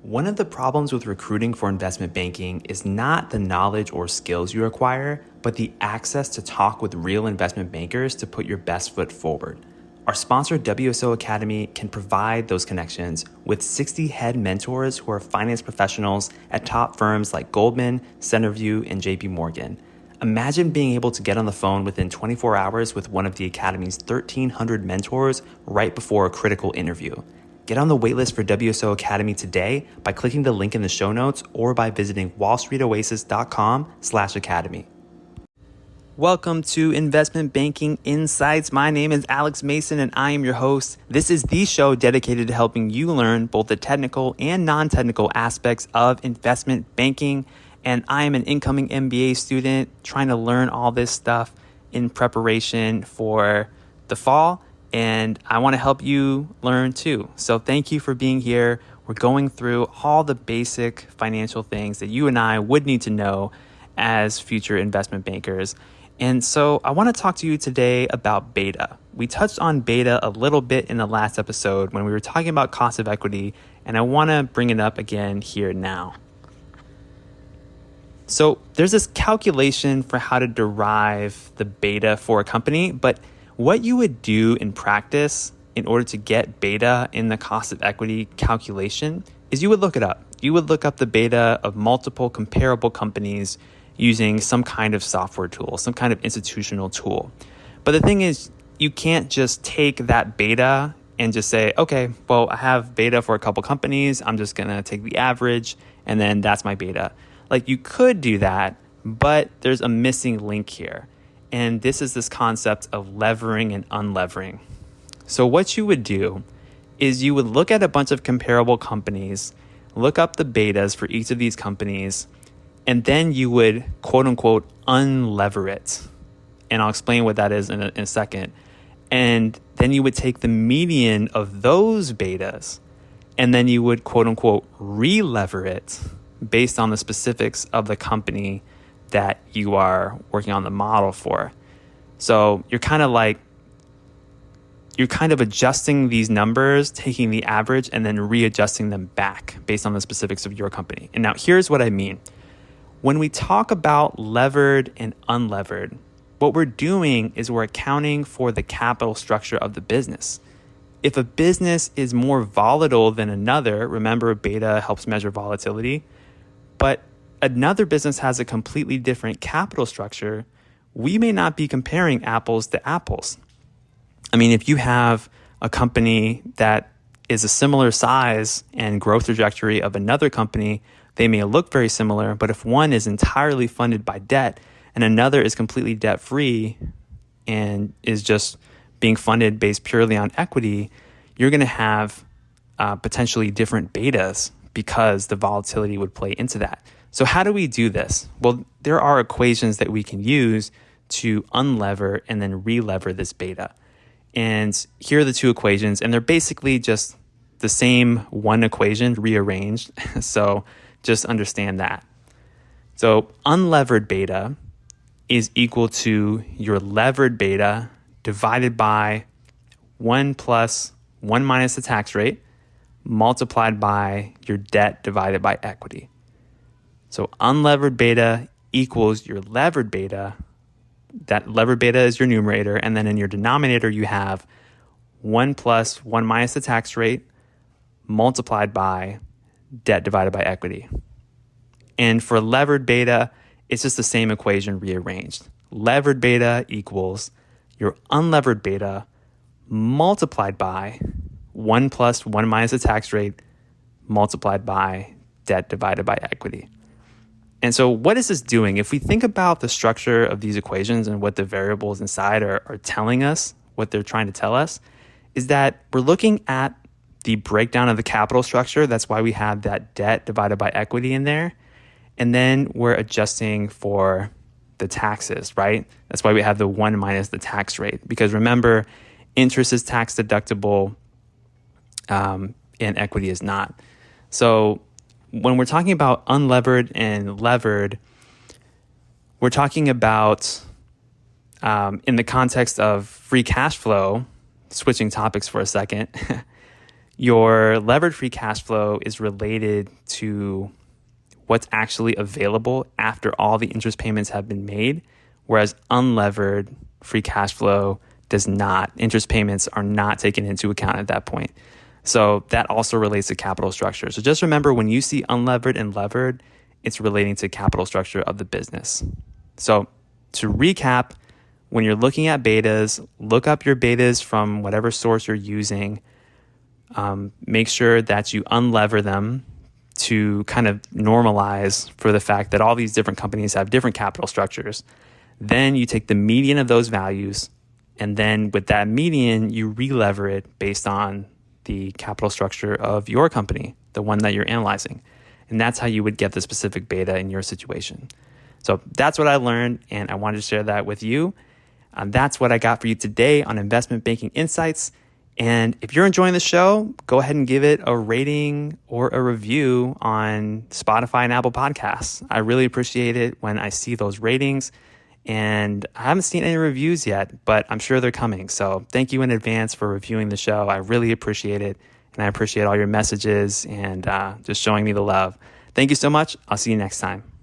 One of the problems with recruiting for investment banking is not the knowledge or skills you acquire, but the access to talk with real investment bankers to put your best foot forward. Our sponsor, WSO Academy, can provide those connections with 60 head mentors who are finance professionals at top firms like Goldman, Centerview, and JP Morgan. Imagine being able to get on the phone within 24 hours with one of the Academy's 1,300 mentors right before a critical interview. Get on the waitlist for WSO Academy today by clicking the link in the show notes or by visiting wallstreetoasis.com/academy. Welcome to Investment Banking Insights. My name is Alex Mason and I am your host. This is the show dedicated to helping you learn both the technical and non-technical aspects of investment banking. And I am an incoming MBA student trying to learn all this stuff in preparation for the fall. And I want to help you learn too. So thank you for being here. We're going through all the basic financial things that you and I would need to know as future investment bankers. And so I want to talk to you today about beta. We touched on beta a little bit in the last episode when we were talking about cost of equity, and I want to bring it up again here now. So there's this calculation for how to derive the beta for a company, but what you would do in practice in order to get beta in the cost of equity calculation is you would look it up. You would look up the beta of multiple comparable companies using some kind of software tool, some kind of institutional tool. But the thing is, you can't just take that beta and just say, okay, well, I have beta for a couple companies. I'm just going to take the average and then that's my beta. Like you could do that, but there's a missing link here. And this is this concept of levering and unlevering. So what you would do is you would look at a bunch of comparable companies, look up the betas for each of these companies, and then you would quote unquote unlever it. And I'll explain what that is in a second. And then you would take the median of those betas, and then you would quote unquote re-lever it based on the specifics of the company that you are working on the model for. So you're kind of adjusting these numbers, taking the average and then readjusting them back based on the specifics of your company. And now here's what I mean. When we talk about levered and unlevered, what we're doing is we're accounting for the capital structure of the business. If a business is more volatile than another, remember beta helps measure volatility, but another business has a completely different capital structure, we may not be comparing apples to apples. I mean, if you have a company that is a similar size and growth trajectory of another company, they may look very similar, but if one is entirely funded by debt and another is completely debt-free and is just being funded based purely on equity, you're going to have potentially different betas because the volatility would play into that. So how do we do this? Well, there are equations that we can use to unlever and then relever this beta. And here are the two equations, and they're basically just the same one equation rearranged. So just understand that. So unlevered beta is equal to your levered beta divided by 1 plus 1 minus the tax rate multiplied by your debt divided by equity. So unlevered beta equals your levered beta. That levered beta is your numerator. And then in your denominator, you have 1 plus 1 minus the tax rate multiplied by debt divided by equity. And for levered beta, it's just the same equation rearranged. Levered beta equals your unlevered beta multiplied by 1 plus 1 minus the tax rate multiplied by debt divided by equity. And so what is this doing? If we think about the structure of these equations and what the variables inside are telling us, what they're trying to tell us, is that we're looking at the breakdown of the capital structure. That's why we have that debt divided by equity in there. And then we're adjusting for the taxes, right? That's why we have the 1 minus the tax rate. Because remember, interest is tax deductible and equity is not. So when we're talking about unlevered and levered, we're talking about in the context of free cash flow, switching topics for a second, Your levered free cash flow is related to what's actually available after all the interest payments have been made, whereas unlevered free cash flow does not. Interest payments are not taken into account at that point. So that also relates to capital structure. So just remember, when you see unlevered and levered, it's relating to capital structure of the business. So to recap, when you're looking at betas, look up your betas from whatever source you're using. Make sure that you unlever them to kind of normalize for the fact that all these different companies have different capital structures. Then you take the median of those values, and then with that median, you re-lever it based on the capital structure of your company, the one that you're analyzing. And that's how you would get the specific beta in your situation. So that's what I learned, and I wanted to share that with you. That's what I got for you today on Investment Banking Insights. And if you're enjoying the show, go ahead and give it a rating or a review on Spotify and Apple Podcasts. I really appreciate it when I see those ratings. And I haven't seen any reviews yet, but I'm sure they're coming. So thank you in advance for reviewing the show. I really appreciate it. And I appreciate all your messages and just showing me the love. Thank you so much. I'll see you next time.